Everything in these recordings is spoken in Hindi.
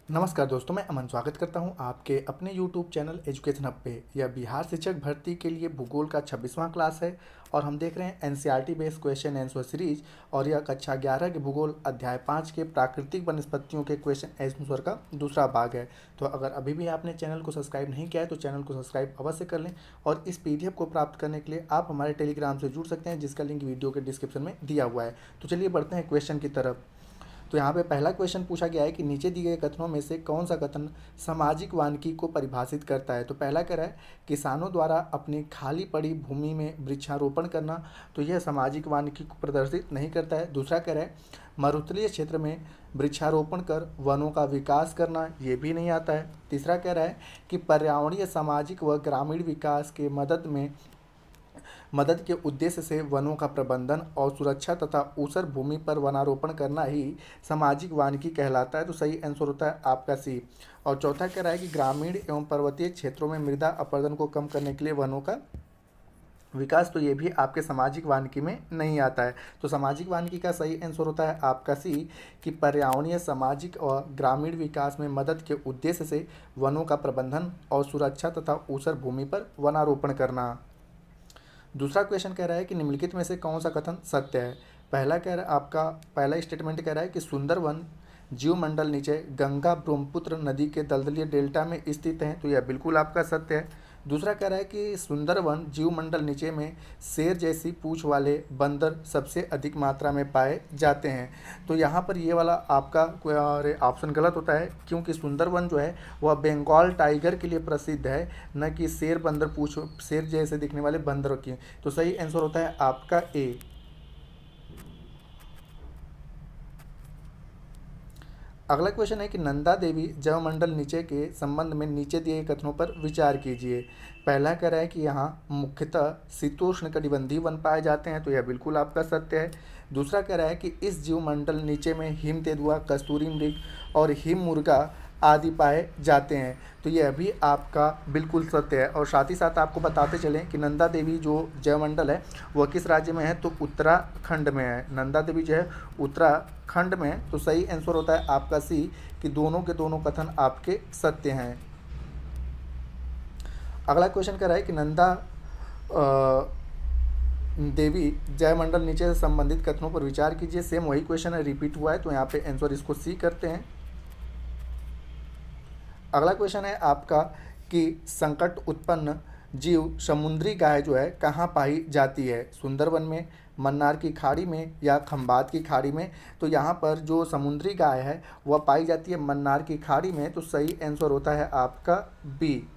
नमस्कार दोस्तों, मैं अमन स्वागत करता हूं आपके अपने YouTube चैनल एजुकेशन हब पे। यह बिहार शिक्षक भर्ती के लिए भूगोल का 26वां क्लास है और हम देख रहे हैं NCERT based question answer series. और यह कक्षा 11 के भूगोल अध्याय 5 के प्राकृतिक वनस्पतियों के क्वेश्चन आंसर का दूसरा भाग है। तो अगर अभी भी आपने चैनल को सब्सक्राइब नहीं किया है तो चैनल को सब्सक्राइब अवश्य कर लें। और इस PDF को प्राप्त करने के लिए आप हमारे टेलीग्राम से जुड़ सकते हैं, जिसका लिंक वीडियो के डिस्क्रिप्शन में दिया हुआ है। तो चलिए बढ़ते हैं क्वेश्चन की तरफ। तो यहाँ पे पहला क्वेश्चन पूछा गया है कि नीचे दिए गए कथनों में से कौन सा कथन सामाजिक वानिकी को परिभाषित करता है। तो पहला कह रहा है किसानों द्वारा अपनी खाली पड़ी भूमि में वृक्षारोपण करना, तो यह सामाजिक वानिकी को प्रदर्शित नहीं करता है। दूसरा कह रहा है मरुस्थलीय क्षेत्र में वृक्षारोपण कर वनों का विकास करना, ये भी नहीं आता है। तीसरा कह रहा है कि पर्यावरणीय सामाजिक व ग्रामीण विकास के मदद के उद्देश्य से वनों का प्रबंधन और सुरक्षा तथा ऊसर भूमि पर वनारोपण करना ही सामाजिक वानिकी कहलाता है। तो सही आंसर होता है आपका सी। और चौथा कह रहा है कि ग्रामीण एवं पर्वतीय क्षेत्रों में मृदा अपरदन को कम करने के लिए वनों का विकास, तो ये भी आपके सामाजिक वानिकी में नहीं आता है। तो सामाजिक वानिकी का सही आंसर होता है आपका सी कि पर्यावरणीय सामाजिक और ग्रामीण विकास में मदद के उद्देश्य से वनों का प्रबंधन और सुरक्षा तथा ऊसर भूमि पर वनारोपण करना। दूसरा क्वेश्चन कह रहा है कि निम्नलिखित में से कौन सा कथन सत्य है। पहला कह रहा है आपका पहला स्टेटमेंट कह रहा है कि सुंदरवन जीवमंडल नीचे गंगा ब्रह्मपुत्र नदी के दलदलीय डेल्टा में स्थित है, तो यह बिल्कुल आपका सत्य है। दूसरा कह रहा है कि सुंदरवन जीवमंडल नीचे में शेर जैसी पूंछ वाले बंदर सबसे अधिक मात्रा में पाए जाते हैं। तो यहाँ पर ये वाला आपका ऑप्शन गलत होता है, क्योंकि सुंदरवन जो है वह बंगाल टाइगर के लिए प्रसिद्ध है, न कि शेर जैसे दिखने वाले बंदरों की। तो सही आंसर होता है आपका ए। अगला क्वेश्चन है कि नंदा देवी जलमंडल नीचे के संबंध में नीचे दिए गए कथनों पर विचार कीजिए। पहला कह रहा है कि यहाँ मुख्यतः शीतोष्ण कटिबंधीय वन पाए जाते हैं, तो यह बिल्कुल आपका सत्य है। दूसरा कह रहा है कि इस जीवमंडल नीचे में हिम तेंदुआ, कस्तूरी मृग और हिम मुर्गा आदि पाए जाते हैं, तो यह भी आपका बिल्कुल सत्य है। और साथ ही साथ आपको बताते चलें कि नंदा देवी जो जयमंडल है वह किस राज्य में है, तो उत्तराखंड में है। नंदा देवी जो है उत्तराखंड में है। तो सही आंसर होता है आपका सी कि दोनों के दोनों कथन आपके सत्य हैं। अगला क्वेश्चन कह रहा है कि नंदा देवी जयमंडल नीचे से संबंधित कथनों पर विचार कीजिए। सेम वही क्वेश्चन है, रिपीट हुआ है, तो यहाँ पे आंसर इसको सी करते हैं। अगला क्वेश्चन है आपका कि संकट उत्पन्न जीव समुद्री गाय जो है कहाँ पाई जाती है, सुंदरवन में, मन्नार की खाड़ी में या खंबात की खाड़ी में। तो यहाँ पर जो समुद्री गाय है वह पाई जाती है मन्नार की खाड़ी में, तो सही आंसर होता है आपका बी।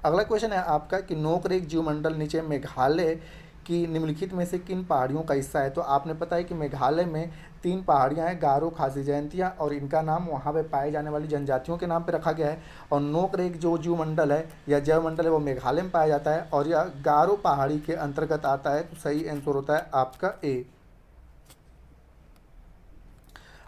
अगला क्वेश्चन है आपका कि नोकरेक जीवमंडल नीचे मेघालय की निम्नलिखित में से किन पहाड़ियों का हिस्सा है। तो आपने पता है कि मेघालय में 3 पहाड़ियाँ हैं, गारो, खासी, जयंतिया, और इनका नाम वहाँ पे पाए जाने वाली जनजातियों के नाम पे रखा गया है। और नोकरेक जो जीवमंडल है या जैवमंडल है वो मेघालय में पाया जाता है और यह गारो पहाड़ी के अंतर्गत आता है। तो सही आंसर होता है आपका ए।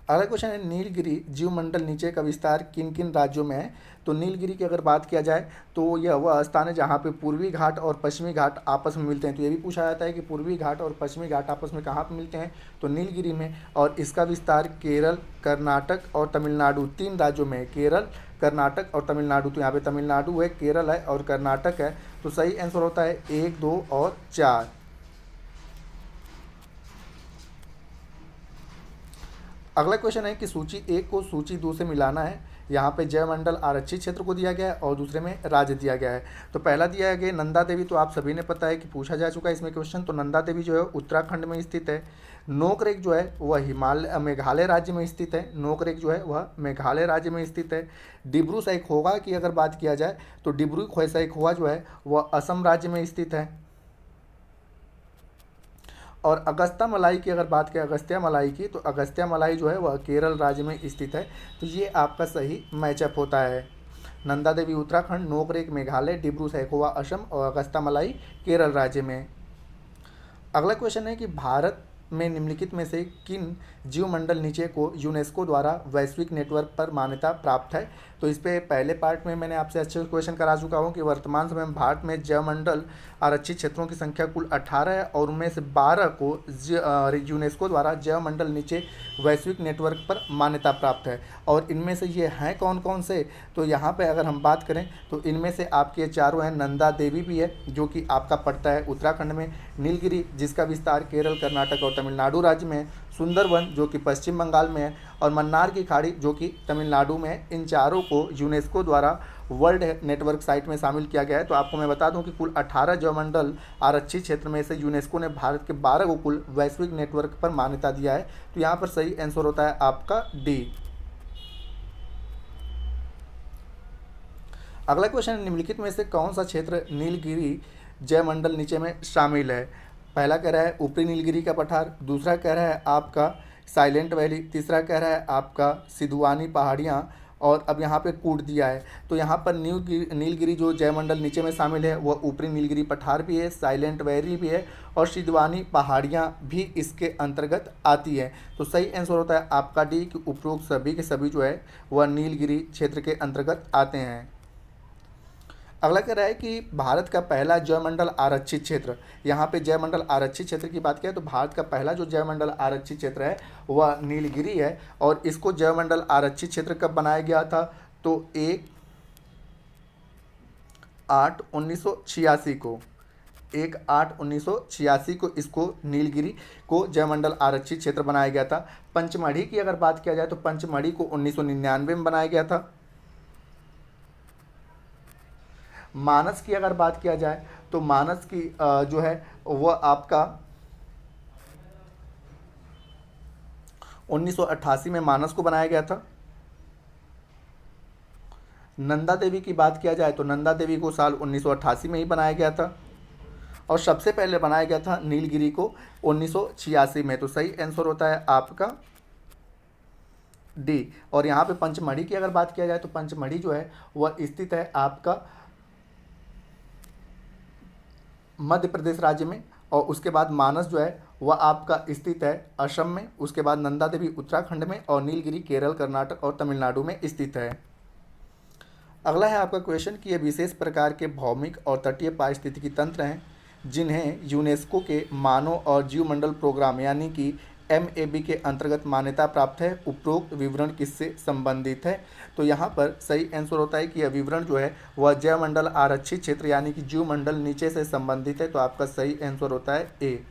अगला क्वेश्चन है नीलगिरी जीवमंडल नीचे का विस्तार किन किन राज्यों में है। तो नीलगिरी की अगर बात किया जाए तो यह वह स्थान है जहाँ पे पूर्वी घाट और पश्चिमी घाट आपस में मिलते हैं। तो ये भी पूछा जाता है कि पूर्वी घाट और पश्चिमी घाट आपस में कहाँ पे मिलते हैं, तो नीलगिरी में। और इसका विस्तार केरल, कर्नाटक और तमिलनाडु, 3 राज्यों में है, केरल, कर्नाटक और तमिलनाडु। तो यहाँ पे तमिलनाडु है, केरल है और कर्नाटक है। तो सही आंसर होता है 1, 2 और 4। अगला क्वेश्चन है कि सूची 1 को सूची 2 से मिलाना है। यहाँ पे जयमंडल आरक्षित क्षेत्र को दिया गया है और दूसरे में राज्य दिया गया है। तो पहला दिया गया नंदा देवी, तो आप सभी ने पता है कि पूछा जा चुका है इसमें क्वेश्चन। तो नंदा देवी जो है उत्तराखंड में स्थित है। नोकरेक जो है वह मेघालय राज्य में स्थित है। नोकरेक जो है वह मेघालय राज्य में स्थित है। डिब्रू सैखोवा की अगर बात किया जाए तो डिब्रू सैखोवा जो है वह असम राज्य में स्थित है। और अगस्त्या मलाई की अगर बात करें, अगस्त्या मलाई की, तो अगस्त्या मलाई जो है वह केरल राज्य में स्थित है। तो ये आपका सही मैचअप होता है। नंदा देवी उत्तराखंड, नोकरेक मेघालय, डिब्रू सैखोवा असम और अगस्त्या मलाई केरल राज्य में। अगला क्वेश्चन है कि भारत में निम्नलिखित में से किन जीवमंडल नीचे को यूनेस्को द्वारा वैश्विक नेटवर्क पर मान्यता प्राप्त है। तो इस पे पहले पार्ट में मैंने आपसे अच्छे क्वेश्चन करा चुका हूँ कि वर्तमान समय में भारत में जैवमंडल आरक्षित क्षेत्रों की संख्या कुल 18 है और उनमें से 12 को यूनेस्को द्वारा जैवमंडल नीचे वैश्विक नेटवर्क पर मान्यता प्राप्त है। और इनमें से ये हैं कौन कौन से, तो यहाँ पे अगर हम बात करें तो इनमें से आपके चारों हैं। नंदा देवी भी है जो कि आपका पड़ता है उत्तराखंड में, नीलगिरी जिसका विस्तार केरल, कर्नाटक और तमिलनाडु राज्य में है, सुंदरवन जो कि पश्चिम बंगाल में है, और मन्नार की खाड़ी जो कि तमिलनाडु में है। इन चारों को यूनेस्को द्वारा वर्ल्ड नेटवर्क साइट में शामिल किया गया है। तो आपको मैं बता दूं कि कुल 18 जैवमंडल आरक्षित क्षेत्र में से यूनेस्को ने भारत के 12 को कुल वैश्विक नेटवर्क पर मान्यता दिया है। तो यहाँ पर सही आंसर होता है आपका डी। अगला क्वेश्चन, निम्नलिखित में से कौन सा क्षेत्र नीलगिरी जैवमंडल नीचे में शामिल है? पहला कह रहा है ऊपरी नीलगिरी का पठार, दूसरा कह रहा है आपका साइलेंट वैली, तीसरा कह रहा है आपका सिधुआनी पहाड़ियाँ, और अब यहाँ पे कूट दिया है। तो यहाँ पर नीलगिरी जो जैवमंडल नीचे में शामिल है वह ऊपरी नीलगिरी पठार भी है, साइलेंट वैली भी है, और सिधुआनी पहाड़ियाँ भी इसके अंतर्गत आती है। तो सही आंसर होता है आपका डी कि उपरोक्त सभी के सभी जो है वह नीलगिरी क्षेत्र के अंतर्गत आते हैं। अगला कह रहा है कि भारत का पहला जैवमंडल आरक्षित क्षेत्र, यहाँ पे जैवमंडल आरक्षित क्षेत्र की बात करें तो भारत का पहला जो जैवमंडल आरक्षित क्षेत्र है वह नीलगिरी है। और इसको जैवमंडल आरक्षित क्षेत्र कब बनाया गया था? तो 1/8/1986 को 1/8/1986 को इसको नीलगिरी को जैवमंडल आरक्षित क्षेत्र बनाया गया था। पंचमढ़ी की अगर बात किया जाए तो पंचमढ़ी को 1999 में बनाया गया था। मानस की अगर बात किया जाए तो मानस की जो है वह आपका 1988 में मानस को बनाया गया था। नंदा देवी की बात किया जाए तो नंदा देवी को साल 1988 में ही बनाया गया था, और सबसे पहले बनाया गया था नीलगिरी को 1986 में। तो सही आंसर होता है आपका डी। और यहाँ पे पंचमढ़ी की अगर बात किया जाए तो पंचमढ़ी जो है वह स्थित है आपका मध्य प्रदेश राज्य में, और उसके बाद मानस जो है वह आपका स्थित है असम में, उसके बाद नंदा देवी उत्तराखंड में, और नीलगिरी केरल, कर्नाटक और तमिलनाडु में स्थित है। अगला है आपका क्वेश्चन कि ये विशेष प्रकार के भौमिक और तटीय पारिस्थितिकी तंत्र हैं जिन्हें यूनेस्को के मानव और जीवमंडल प्रोग्राम यानी कि MAB के अंतर्गत मान्यता प्राप्त है। उपरोक्त विवरण किससे संबंधित है? तो यहाँ पर सही आंसर होता है कि यह विवरण जो है वह जैवमंडल आरक्षित क्षेत्र यानी कि जीवमंडल नीचे से संबंधित है। तो आपका सही आंसर होता है ए।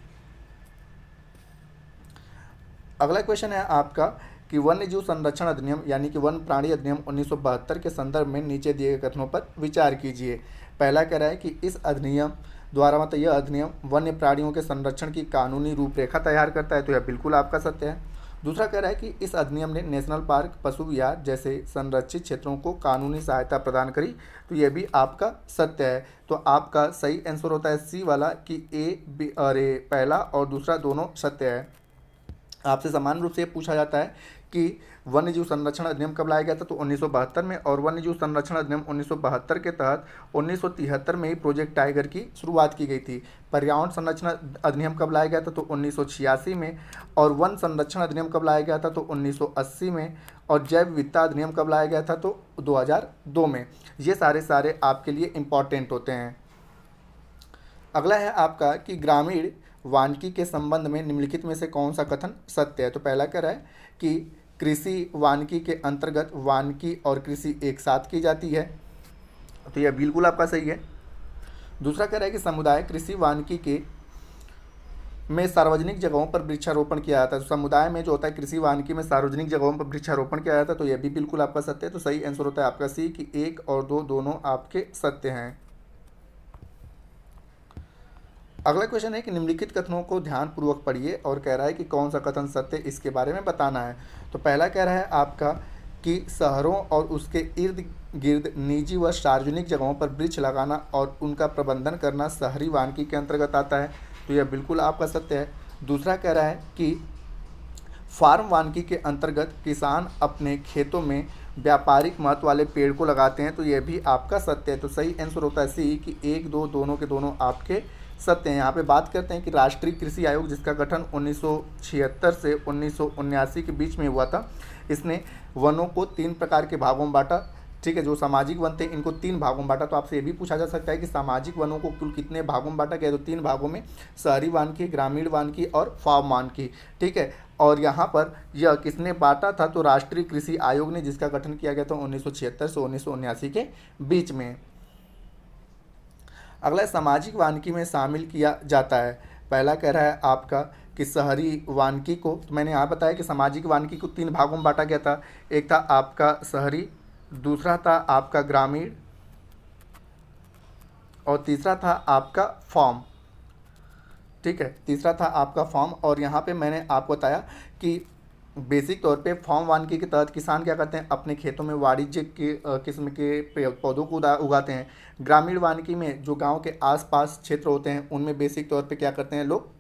अगला क्वेश्चन है आपका कि वन्य जीव संरक्षण अधिनियम यानी कि वन प्राणी अधिनियम 1972 के संदर्भ में नीचे दिए गए कथनों पर विचार कीजिए। पहला कह रहा है कि इस अधिनियम द्वारा मतलब यह अधिनियम वन्य प्राणियों के संरक्षण की कानूनी रूपरेखा तैयार करता है। तो यह बिल्कुल आपका सत्य है। दूसरा कह रहा है कि इस अधिनियम ने नेशनल पार्क, पशु विहार जैसे संरक्षित क्षेत्रों को कानूनी सहायता प्रदान करी। तो यह भी आपका सत्य है। तो आपका सही आंसर होता है सी वाला कि ए अरे पहला और दूसरा दोनों सत्य है। आपसे समान रूप से पूछा जाता है कि वन्य जीव संरक्षण अधिनियम कब लाया गया था? तो 1972 में, और वन्य जीव संरक्षण अधिनियम 1972 के तहत 1973 में ही प्रोजेक्ट टाइगर की शुरुआत की गई थी। पर्यावरण संरक्षण अधिनियम कब लाया गया था? तो 1986 में, और वन संरक्षण अधिनियम कब लाया गया था? तो 1980 में, और जैव विविधता अधिनियम कब लाया गया था? तो 2002 में। ये सारे आपके लिए इम्पॉर्टेंट होते हैं। अगला है आपका कि ग्रामीण वानिकी के संबंध में निम्नलिखित में से कौन सा कथन सत्य है? तो पहला कह रहा है कि कृषि वानिकी के अंतर्गत वानिकी और कृषि एक साथ की जाती है। तो यह बिल्कुल आपका सही है। दूसरा कह रहा है कि समुदाय कृषि वानिकी के में सार्वजनिक जगहों पर वृक्षारोपण किया जाता है। तो समुदाय में जो होता है कृषि वानिकी में सार्वजनिक जगहों पर वृक्षारोपण किया जाता है। तो यह भी बिल्कुल आपका सत्य है। तो सही आंसर होता है आपका सी कि 1 और 2 दोनों आपके सत्य हैं। अगला क्वेश्चन है कि निम्नलिखित कथनों को ध्यानपूर्वक पढ़िए और कह रहा है कि कौन सा कथन सत्य इसके बारे में बताना है। तो पहला कह रहा है आपका कि शहरों और उसके इर्द गिर्द निजी व सार्वजनिक जगहों पर वृक्ष लगाना और उनका प्रबंधन करना शहरी वानिकी के अंतर्गत आता है। तो यह बिल्कुल आपका सत्य है। दूसरा कह रहा है कि फार्म वानिकी के अंतर्गत किसान अपने खेतों में व्यापारिक महत्व वाले पेड़ को लगाते हैं। तो यह भी आपका सत्य है। तो सही आंसर होता है सी कि 1, 2 दोनों के दोनों आपके सत्य है। यहाँ पे बात करते हैं कि राष्ट्रीय कृषि आयोग जिसका गठन 1976 से 1979 के बीच में हुआ था, इसने वनों को 3 प्रकार के भागों में बांटा। ठीक है, जो सामाजिक वन थे इनको 3 भागों में बांटा। तो आपसे ये भी पूछा जा सकता है कि सामाजिक वनों को कुल कितने भागों में बांटा गया, तो 3 भागों में, शहरी वानिकी, ग्रामीण वानिकी और फार्म वानिकी। ठीक है, और यहाँ पर यह किसने बांटा था, तो राष्ट्रीय कृषि आयोग ने, जिसका गठन किया गया था 1976 से 1979 के बीच में। अगला सामाजिक वानिकी में शामिल किया जाता है। पहला कह रहा है आपका कि शहरी वानिकी को, तो मैंने यहाँ बताया कि सामाजिक वानिकी को 3 भागों में बांटा गया था। एक था आपका शहरी, दूसरा था आपका ग्रामीण और तीसरा था आपका फॉर्म। ठीक है, तीसरा था आपका फॉर्म। और यहाँ पे मैंने आपको बताया कि बेसिक तौर पे फॉर्म वानिकी के तहत किसान क्या करते हैं, अपने खेतों में वाणिज्यिक के किस्म के पौधों को उगाते हैं। ग्रामीण वानिकी में जो गांव के आसपास क्षेत्र होते हैं उनमें बेसिक तौर पे क्या करते हैं, लोग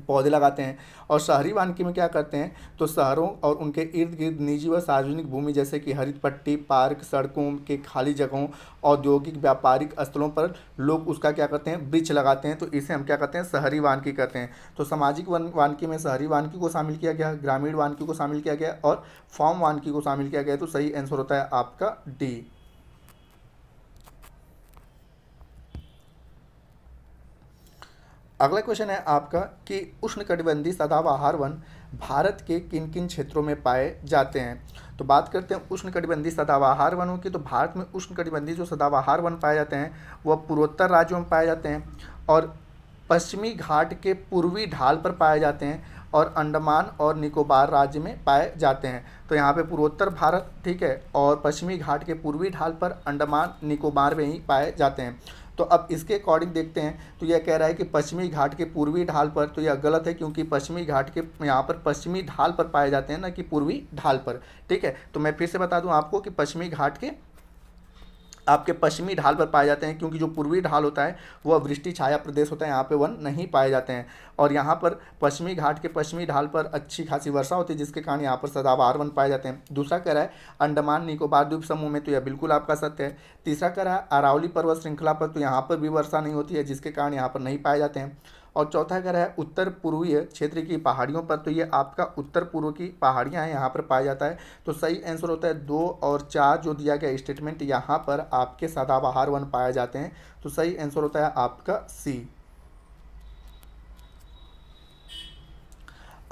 पौधे लगाते हैं। और शहरी वानिकी में क्या करते हैं, तो शहरों और उनके इर्द गिर्द निजी व सार्वजनिक भूमि जैसे कि हरित पट्टी, पार्क, सड़कों के खाली जगहों, औद्योगिक व्यापारिक स्थलों पर लोग उसका क्या करते हैं, वृक्ष लगाते हैं। तो इसे हम क्या करते हैं, शहरी वानिकी करते हैं। तो सामाजिक वानिकी में शहरी वानिकी को शामिल किया गया, ग्रामीण वानिकी को शामिल किया गया और फॉर्म वानिकी को शामिल किया गया। तो सही आंसर होता है आपका डी। अगला क्वेश्चन है आपका कि उष्णकटिबंधीय सदाबहार वन भारत के किन किन क्षेत्रों में पाए जाते हैं। तो बात करते हैं उष्णकटिबंधीय सदाबहार वनों की। तो भारत में उष्णकटिबंधीय जो सदाबहार वन पाए जाते हैं वह पूर्वोत्तर राज्यों में पाए जाते हैं और पश्चिमी घाट के पूर्वी ढाल पर पाए जाते हैं और अंडमान और निकोबार राज्य में पाए जाते हैं। तो यहाँ पे पूर्वोत्तर भारत, ठीक है, और पश्चिमी घाट के पूर्वी ढाल पर अंडमान निकोबार में ही पाए जाते हैं। तो अब इसके अकॉर्डिंग देखते हैं, तो यह कह रहा है कि पश्चिमी घाट के पूर्वी ढाल पर, तो यह गलत है क्योंकि पश्चिमी घाट के यहाँ पर पश्चिमी ढाल पर पाए जाते हैं ना कि पूर्वी ढाल पर। ठीक है, तो मैं फिर से बता दूं आपको कि पश्चिमी घाट के आपके पश्चिमी ढाल पर पाए जाते हैं, क्योंकि जो पूर्वी ढाल होता है वह वृष्टि छाया प्रदेश होता है, यहाँ पे वन नहीं पाए जाते हैं। और यहाँ पर पश्चिमी घाट के पश्चिमी ढाल पर अच्छी खासी वर्षा होती है, जिसके कारण यहाँ पर सदाबहार वन पाए जाते हैं। दूसरा कह रहा है अंडमान निकोबार द्वीप समूह में, तो यह बिल्कुल आपका सत्य है। तीसरा कह रहा है अरावली पर्वत श्रृंखला पर, तो यहाँ पर भी वर्षा नहीं होती है, जिसके कारण यहाँ पर नहीं पाए जाते हैं। और चौथा कह रहा है उत्तर पूर्वीय क्षेत्र की पहाड़ियों पर, तो ये आपका उत्तर पूर्व की पहाड़ियाँ हैं, यहाँ पर पाया जाता है। तो सही आंसर होता है 2 और 4 जो दिया गया स्टेटमेंट, यहाँ पर आपके सदाबहार वन पाए जाते हैं। तो सही आंसर होता है आपका सी।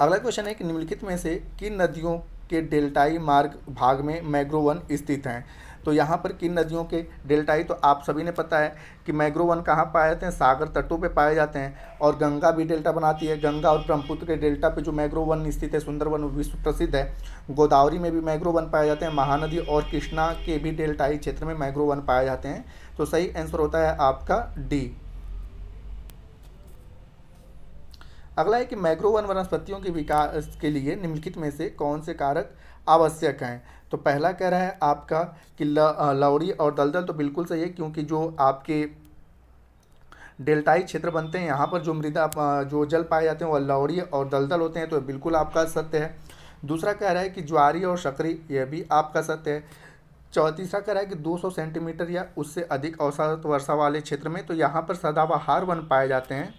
अगला क्वेश्चन है कि निम्नलिखित में से किन नदियों के डेल्टाई मार्ग भाग में मैंग्रोव वन स्थित हैं। तो यहाँ पर किन नदियों के डेल्टाई, तो आप सभी ने पता है कि मैंग्रोव वन कहाँ पाए जाते हैं, सागर तटों पे पाए जाते हैं। और गंगा भी डेल्टा बनाती है, गंगा और ब्रह्मपुत्र के डेल्टा पे जो मैंग्रोव वन स्थित है, सुंदरवन विश्व प्रसिद्ध है। गोदावरी में भी मैंग्रोव वन पाए जाते हैं, महानदी और कृष्णा के भी डेल्टाई क्षेत्र में मैंग्रोव वन पाए जाते हैं। तो सही आंसर होता है आपका डी। अगला है कि मैंग्रोव वन वनस्पतियों के विकास के लिए निम्नलिखित में से कौन से कारक आवश्यक हैं। तो पहला कह रहा है आपका कि लवड़ी और दलदल, तो बिल्कुल सही है क्योंकि जो आपके डेल्टाई क्षेत्र बनते हैं यहाँ पर जो मृदा जो जल पाए जाते हैं वह लवड़ी और दलदल होते हैं, तो बिल्कुल आपका सत्य है। दूसरा कह रहा है कि ज्वारी और शकरी, यह भी आपका सत्य है। तीसरा कह रहा है कि 200 सेंटीमीटर या उससे अधिक औसत वर्षा वाले क्षेत्र में, तो यहाँ पर सदाबहार वन पाए जाते हैं,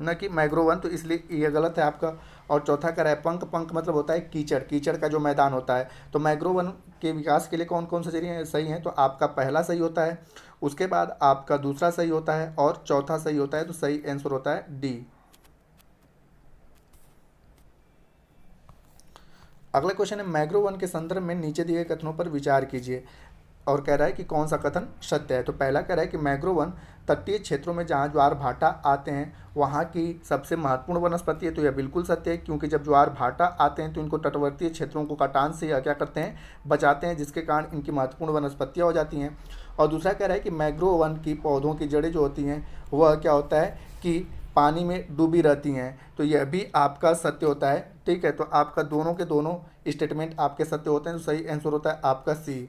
न कि मैंग्रोव वन, तो इसलिए ये गलत है आपका। और चौथा कह रहा है पंख, पंख मतलब होता है कीचड़, कीचड़ का जो मैदान होता है। तो मैंग्रोव वन के विकास के लिए कौन कौन से जरिए सही हैं, तो आपका पहला सही होता है, उसके बाद आपका दूसरा सही होता है और चौथा सही होता है। तो सही आंसर होता है डी। अगला क्वेश्चन है मैंग्रोव वन के संदर्भ में नीचे दिए गए कथनों पर विचार कीजिए। और कह रहा है कि कौन सा कथन सत्य है। तो पहला कह रहा है कि मैंग्रोव वन तटीय क्षेत्रों में जहाँ ज्वार भाटा आते हैं वहाँ की सबसे महत्वपूर्ण वनस्पति है। तो यह बिल्कुल सत्य है क्योंकि जब ज्वार भाटा आते हैं तो इनको तटवर्तीय क्षेत्रों को कटान से क्या करते हैं, बचाते हैं, जिसके कारण इनकी महत्वपूर्ण वनस्पतियाँ हो जाती हैं। और दूसरा कह रहा है कि मैंग्रोव वन की पौधों की जड़ें जो होती हैं वह क्या होता है कि पानी में डूबी रहती हैं। तो यह भी आपका सत्य होता है। ठीक है, तो आपका दोनों के दोनों स्टेटमेंट आपके सत्य होते हैं। तो सही आंसर होता है आपका सी।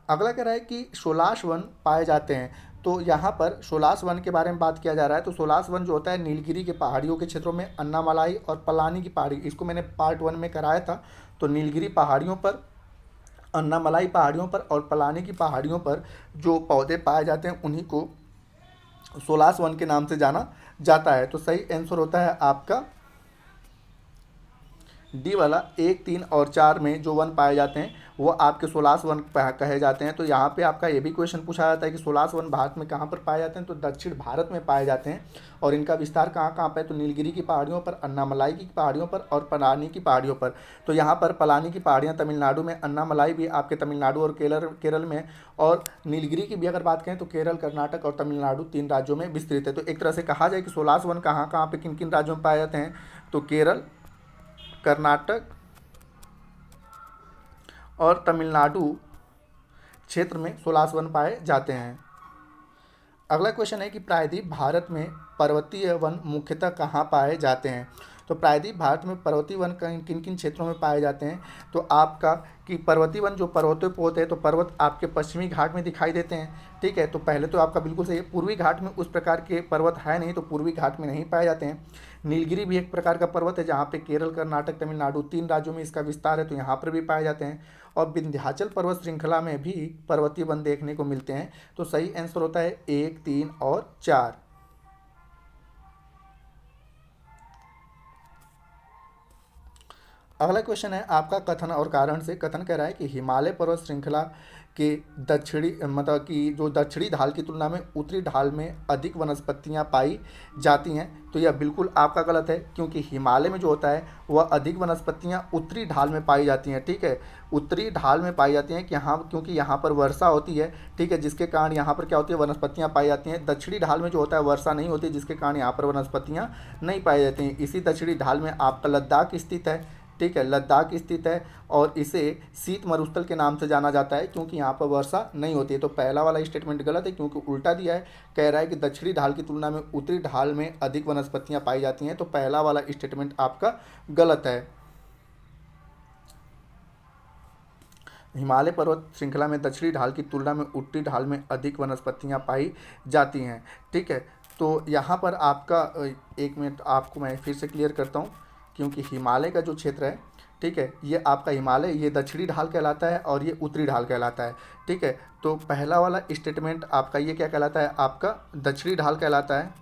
अगला कह रहा है कि शोलाश वन पाए जाते हैं। तो यहाँ पर शोलाश वन के बारे में बात किया जा रहा है। तो शोलाश वन जो होता है नीलगिरी के पहाड़ियों के क्षेत्रों में, अन्नामलाई और पलानी की पहाड़ी, इसको मैंने पार्ट 1 में कराया था। तो नीलगिरी पहाड़ियों पर अन्नामलाई पहाड़ियों पर और पलानी की पहाड़ियों पर जो पौधे पाए जाते हैं उन्हीं को सोलास वन के नाम से जाना जाता है। तो सही आंसर होता है आपका डी वाला। 1, 3 और 4 में जो वन पाए जाते हैं वो आपके सोलास वन कहे जाते हैं। तो यहाँ पे आपका ये भी क्वेश्चन पूछा जाता है कि सोलास वन भारत में कहाँ पर पाए जाते हैं, तो दक्षिण भारत में पाए जाते हैं। और इनका विस्तार कहाँ कहाँ पे है, तो नीलगिरी की पहाड़ियों पर, अन्नामलाई की पहाड़ियों पर और पलानी की पहाड़ियों पर। तो यहाँ पर पलानी की पहाड़ियाँ तमिलनाडु में, अन्नामलाई भी आपके तमिलनाडु और केरल में, और नीलगिरी की भी अगर बात करें तो केरल, कर्नाटक और तमिलनाडु 3 राज्यों में विस्तृत है। तो एक तरह से कहा जाए कि सोलास वन कहाँ कहाँ पे किन किन राज्यों में पाए जाते हैं, तो केरल, कर्नाटक और तमिलनाडु क्षेत्र में सोलास वन पाए जाते हैं। अगला क्वेश्चन है कि प्रायद्वीप भारत में पर्वतीय वन मुख्यतः कहाँ पाए जाते हैं। तो प्रायद्वीप भारत में पर्वतीय वन किन किन क्षेत्रों में पाए जाते हैं, तो आपका कि पर्वतीय वन जो पर्वतों पे होते हैं, तो पर्वत आपके पश्चिमी घाट में दिखाई देते हैं। ठीक है, तो पहले तो आपका बिल्कुल सही है, पूर्वी घाट में उस प्रकार के पर्वत है नहीं, तो पूर्वी घाट में नहीं पाए जाते हैं। नीलगिरी भी एक प्रकार का पर्वत है जहाँ पे केरल, कर्नाटक, तमिलनाडु 3 राज्यों में इसका विस्तार है, तो यहाँ पर भी पाए जाते हैं। और विंध्याचल पर्वत श्रृंखला में भी पर्वतीय वन देखने को मिलते हैं। तो सही आंसर होता है 1, 3 और 4। अगला क्वेश्चन है आपका कथन और कारण से। कथन कह रहा है कि हिमालय पर्वत श्रृंखला के दक्षिणी मतलब कि जो दक्षिणी ढाल की तुलना में उत्तरी ढाल में अधिक वनस्पतियां पाई जाती हैं। तो यह बिल्कुल आपका गलत है, क्योंकि हिमालय में जो होता है वह अधिक वनस्पतियां उत्तरी ढाल में पाई जाती हैं। ठीक है, उत्तरी ढाल में पाई जाती हैं कि यहाँ, क्योंकि यहाँ पर वर्षा होती है। ठीक है, जिसके कारण यहाँ पर क्या होती है, वनस्पतियाँ पाई जाती हैं। दक्षिणी ढाल में जो होता है वर्षा नहीं होती, जिसके कारण यहाँ पर वनस्पतियाँ नहीं पाई जाती हैं। इसी दक्षिणी ढाल में आपका लद्दाख स्थित है। ठीक है, लद्दाख स्थित है और इसे शीत मरुस्थल के नाम से जाना जाता है, क्योंकि यहाँ पर वर्षा नहीं होती है। तो पहला वाला स्टेटमेंट गलत है, क्योंकि उल्टा दिया है। कह रहा है कि दक्षिणी ढाल की तुलना में उत्तरी ढाल में अधिक वनस्पतियाँ पाई जाती हैं, तो पहला वाला स्टेटमेंट आपका गलत है। हिमालय पर्वत श्रृंखला में दक्षिणी ढाल की तुलना में उत्तरी ढाल में अधिक वनस्पतियाँ पाई जाती हैं। ठीक है, तो यहाँ पर आपका 1 मिनट आपको मैं फिर से क्लियर करता हूँ, क्योंकि हिमालय का जो क्षेत्र है, ठीक है, ये आपका हिमालय, ये दक्षिणी ढाल कहलाता है और ये उत्तरी ढाल कहलाता है। ठीक है, तो पहला वाला स्टेटमेंट आपका ये क्या कहलाता है, आपका दक्षिणी ढाल कहलाता है,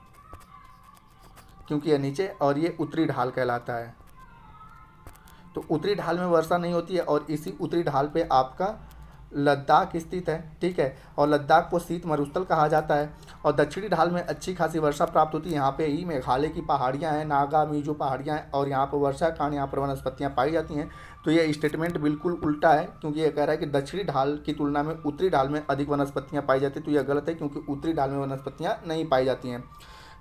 क्योंकि ये नीचे, और ये उत्तरी ढाल कहलाता है। तो उत्तरी ढाल में वर्षा नहीं होती है और इसी उत्तरी ढाल पे आपका लद्दाख स्थित है। ठीक है, और लद्दाख को शीत मरुस्थल कहा जाता है। और दक्षिणी ढाल में अच्छी खासी वर्षा प्राप्त होती है। यहाँ पे ही मेघालय की पहाड़ियाँ हैं, नागा मिजो पहाड़ियाँ हैं, और यहाँ पर वर्षा के कारण यहाँ पर वनस्पतियाँ पाई जाती हैं। तो ये स्टेटमेंट बिल्कुल उल्टा है, क्योंकि ये कह रहा है कि दक्षिणी ढाल की तुलना में उत्तरी ढाल में अधिक वनस्पतियाँ पाई जाती हैं। तो यह गलत है, क्योंकि उत्तरी ढाल में वनस्पतियाँ नहीं पाई जाती हैं।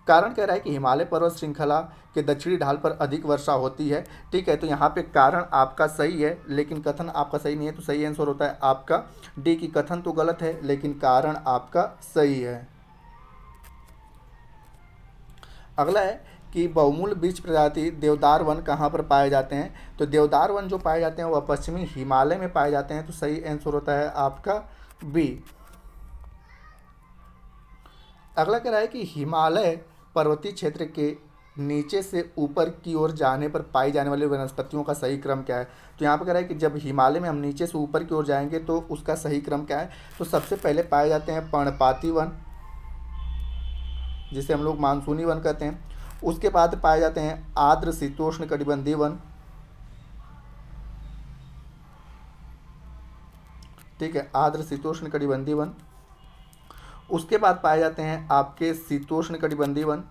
कारण कह रहा है कि हिमालय पर्वत श्रृंखला के दक्षिणी ढाल पर अधिक वर्षा होती है। ठीक है, तो यहाँ पे कारण आपका सही है, लेकिन कथन आपका सही नहीं है। तो सही आंसर होता है आपका डी की कथन तो गलत है, लेकिन कारण आपका सही है। अगला है कि बहुमूल्य वृक्ष प्रजाति देवदार वन कहाँ पर पाए जाते हैं। तो देवदार वन जो पाए जाते हैं वह पश्चिमी हिमालय में पाए जाते हैं। तो सही आंसर होता है आपका बी। अगला कह रहा है कि हिमालय पर्वतीय क्षेत्र के नीचे से ऊपर की ओर जाने पर पाई जाने वाली वनस्पतियों का सही क्रम क्या है। तो यहाँ पर कह रहा है कि जब हिमालय में हम नीचे से ऊपर की ओर जाएंगे तो उसका सही क्रम क्या है। तो सबसे पहले पाए जाते हैं पर्णपाती वन, जिसे हम लोग मानसूनी वन कहते हैं। उसके बाद पाए जाते हैं आर्द्र शीतोष्ण कटिबंधीय वन। ठीक है, आर्द्र शीतोष्ण कटिबंधीय वन। उसके बाद पाए जाते हैं आपके शीतोष्ण कटिबंधीय वन।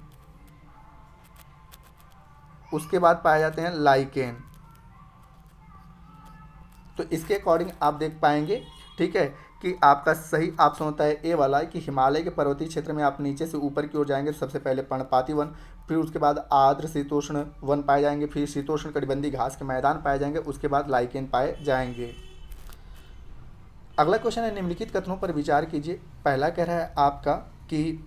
उसके बाद पाए जाते हैं लाइकेन। तो इसके अकॉर्डिंग आप देख पाएंगे, ठीक है, कि आपका सही ऑप्शन होता है ए वाला, कि हिमालय के पर्वतीय क्षेत्र में आप नीचे से ऊपर की ओर जाएंगे तो सबसे पहले पर्णपाती वन, फिर उसके बाद आर्द्र शीतोष्ण वन पाए जाएंगे, फिर शीतोष्ण कटिबंधीय घास के मैदान पाए जाएंगे, उसके बाद लाइकेन पाए जाएंगे। अगला क्वेश्चन है निम्नलिखित कथनों पर विचार कीजिए। पहला कह रहा है आपका कि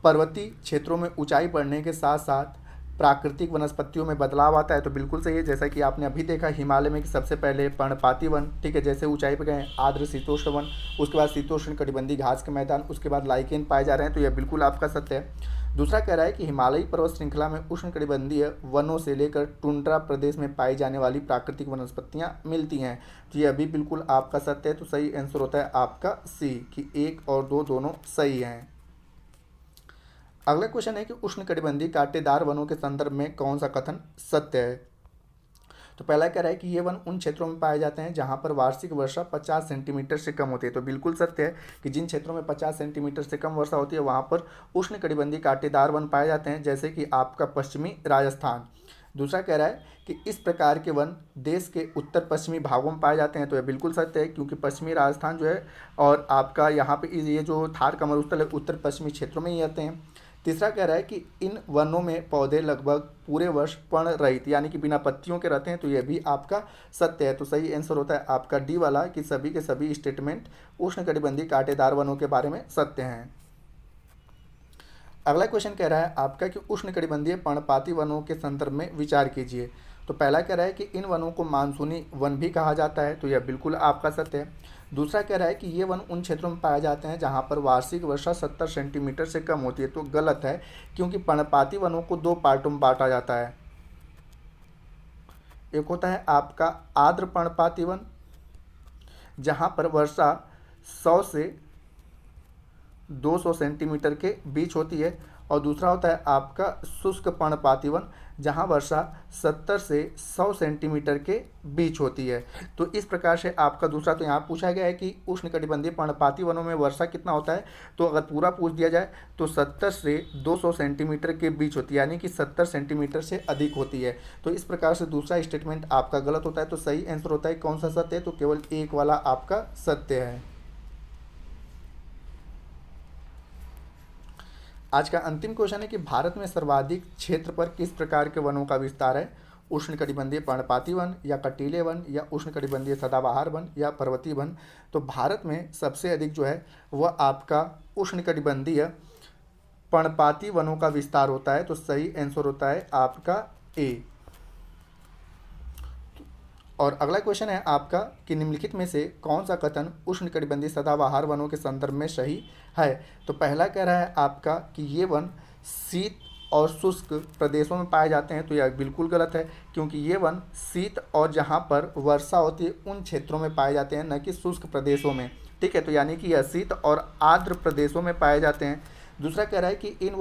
पर्वतीय क्षेत्रों में ऊंचाई बढ़ने के साथ साथ प्राकृतिक वनस्पतियों में बदलाव आता है, तो बिल्कुल सही है। जैसा कि आपने अभी देखा हिमालय में कि सबसे पहले पर्णपाती वन, ठीक है, जैसे ऊंचाई पर गए आर्द्र शीतोष्ण वन, उसके बाद शीतोष्ण कटिबंधीय घास के मैदान, उसके बाद लाइकेन पाए जा रहे हैं, तो यह बिल्कुल आपका सत्य है। दूसरा कह रहा है कि हिमालयी पर्वत श्रृंखला में उष्णकटिबंधीय वनों से लेकर टुंड्रा प्रदेश में पाई जाने वाली प्राकृतिक वनस्पतियां मिलती हैं, तो यह भी बिल्कुल आपका सत्य है। तो सही आंसर होता है आपका सी कि 1 और 2 दोनों सही हैं। अगला क्वेश्चन है कि उष्णकटिबंधीय कांटेदार वनों के संदर्भ में कौन सा कथन सत्य है। तो पहला कह रहा है कि ये वन उन क्षेत्रों में पाए जाते हैं जहां पर वार्षिक वर्षा 50 सेंटीमीटर से कम होती है, तो बिल्कुल सत्य है कि जिन क्षेत्रों में 50 सेंटीमीटर से कम वर्षा होती है वहां पर उष्णकटिबंधीय कांटेदार वन पाए जाते हैं, जैसे कि आपका पश्चिमी राजस्थान। दूसरा कह रहा है कि इस प्रकार के वन देश के उत्तर पश्चिमी भागों में पाए जाते हैं, तो यह बिल्कुल सत्य है क्योंकि पश्चिमी राजस्थान जो है और आपका यहाँ पे ये जो थार का मरुस्थल है उत्तर पश्चिमी क्षेत्रों में ही आते हैं। तीसरा कह रहा है कि इन वनों में पौधे लगभग पूरे वर्ष पर्ण रहित यानी कि बिना पत्तियों के रहते हैं, तो यह भी आपका सत्य है। तो सही आंसर होता है आपका डी वाला कि सभी के सभी स्टेटमेंट उष्णकटिबंधीय कांटेदार वनों के बारे में सत्य हैं। अगला क्वेश्चन कह रहा है आपका कि उष्णकटिबंधीय पर्णपाती वनों के संदर्भ में विचार कीजिए। तो पहला कह रहा है कि इन वनों को मानसूनी वन भी कहा जाता है, तो यह बिल्कुल आपका सत्य है। दूसरा कह रहा है कि ये वन उन क्षेत्रों में पाए जाते हैं जहां पर वार्षिक वर्षा 70 सेंटीमीटर से कम होती है, तो गलत है क्योंकि पर्णपाती वनों को 2 पार्टों में बांटा जाता है। एक होता है आपका आर्द्र पर्णपाती वन जहां पर वर्षा 100 से 200 सेंटीमीटर के बीच होती है, और दूसरा होता है आपका शुष्क पर्णपाती वन जहां वर्षा 70 से 100 सेंटीमीटर के बीच होती है। तो इस प्रकार से आपका दूसरा, तो यहाँ पूछा गया है कि उष्णकटिबंधीय पर्णपाती वनों में वर्षा कितना होता है, तो अगर पूरा पूछ दिया जाए तो 70 से 200 सेंटीमीटर के बीच होती है, यानी कि 70 सेंटीमीटर से अधिक होती है। तो इस प्रकार से दूसरा स्टेटमेंट आपका गलत होता है। तो सही आंसर होता है कौन सा सत्य है, तो केवल 1 वाला आपका सत्य है। आज का अंतिम क्वेश्चन है कि भारत में सर्वाधिक क्षेत्र पर किस प्रकार के वनों का विस्तार है, उष्णकटिबंधीय पर्णपाती वन या कटीले वन या उष्णकटिबंधीय सदाबहार वन या पर्वतीय वन। तो भारत में सबसे अधिक जो है वह आपका उष्णकटिबंधीय पर्णपाती वनों का विस्तार होता है, तो सही आंसर होता है आपका ए। और अगला क्वेश्चन है आपका कि निम्नलिखित में से कौन सा कथन उष्णकटिबंधीय सदाबहार वनों के संदर्भ में सही है। तो पहला कह रहा है आपका कि ये वन शीत और शुष्क प्रदेशों में पाए जाते हैं, तो यह बिल्कुल गलत है क्योंकि ये वन शीत और जहाँ पर वर्षा होती है उन क्षेत्रों में पाए जाते हैं, न कि शुष्क प्रदेशों में, ठीक है। तो यानी कि यह शीत और आर्द्र प्रदेशों में पाए जाते हैं। दूसरा कह रहा है कि इन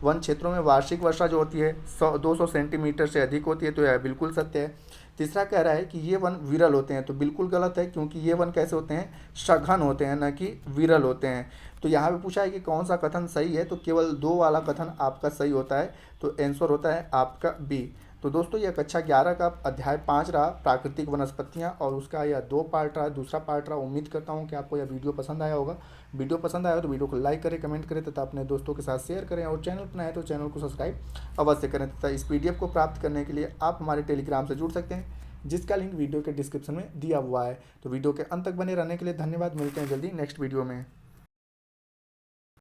वन क्षेत्रों में वार्षिक वर्षा जो होती है 200 सेंटीमीटर से अधिक होती है, तो यह बिल्कुल सत्य है। तीसरा कह रहा है कि ये वन विरल होते हैं, तो बिल्कुल गलत है क्योंकि ये वन कैसे होते हैं, सघन होते हैं, न कि विरल होते हैं। तो यहाँ पे पूछा है कि कौन सा कथन सही है, तो केवल 2 वाला कथन आपका सही होता है, तो आंसर होता है आपका बी। तो दोस्तों यह कक्षा 11 का अध्याय 5 रहा प्राकृतिक वनस्पतियाँ, और उसका यह 2 पार्ट रहा, दूसरा पार्ट रहा। उम्मीद करता हूँ कि आपको यह वीडियो पसंद आया होगा। वीडियो पसंद आया तो वीडियो को लाइक करें, कमेंट करें तथा अपने दोस्तों के साथ शेयर करें, और चैनल पर नए हैं तो चैनल को सब्सक्राइब अवश्य करें। तथा इस PDF को प्राप्त करने के लिए आप हमारे टेलीग्राम से जुड़ सकते हैं, जिसका लिंक वीडियो के डिस्क्रिप्शन में दिया हुआ है। तो वीडियो के अंत तक बने रहने के लिए धन्यवाद। मिलते हैं जल्दी नेक्स्ट वीडियो में।